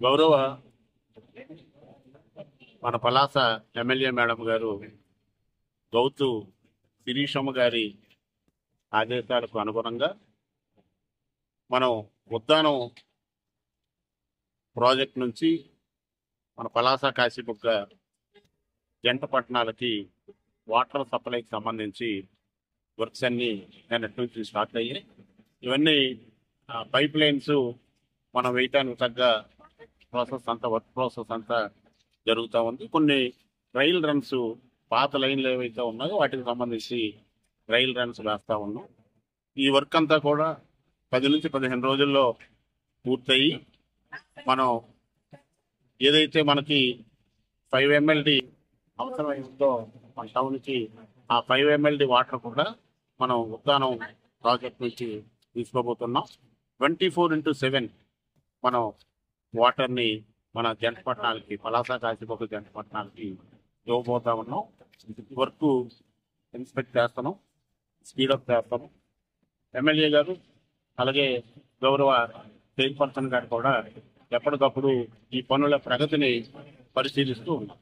గౌరవ మన Palasa MLA madam గారు గౌతు శిరీషమ్మ గారి ఆదేశాలకు అనుగుణంగా మనం ఉద్దానం ప్రాజెక్ట్ నుంచి మన పలాస కాశీబుగ్గ జంట పట్టణాలకి వాటర్ సప్లైకి సంబంధించి వర్క్స్ అన్నీ నిన్నటి నుంచి స్టార్ట్ అయ్యాయి. ఇవన్నీ పైప్ లైన్స్ మనం వేయటానికి తగ్గ వర్క్ ప్రాసెస్ అంతా జరుగుతూ ఉంది. కొన్ని ట్రయల్ రన్స్ పాత లైన్లు ఏవైతే ఉన్నాయో వాటికి సంబంధించి ట్రయల్ రన్స్ వేస్తూ ఉన్నాం. ఈ వర్క్ అంతా కూడా 10 నుంచి 15 రోజుల్లో పూర్తయి మనం ఏదైతే మనకి 5 MLD అవసరమైందో మన టౌన్కి ఆ 5 MLD వాటర్ కూడా మనం ఉద్దానం ప్రాజెక్ట్ నుంచి తీసుకోబోతున్నాం. 24/7 మనం వాటర్ని మన జంట పట్టణాలకి పలాస కాశీబుగ్గ జంట పట్టణాలకి ఇవ్వబోతా ఉన్నాం. వర్క్ ఇన్స్పెక్ట్ చేస్తాను, స్పీడప్ చేస్తాను. ఎమ్మెల్యే గారు అలాగే గౌరవ చైర్పర్సన్ గారు కూడా ఎప్పటికప్పుడు ఈ పనుల ప్రగతిని పరిశీలిస్తూ ఉన్నారు.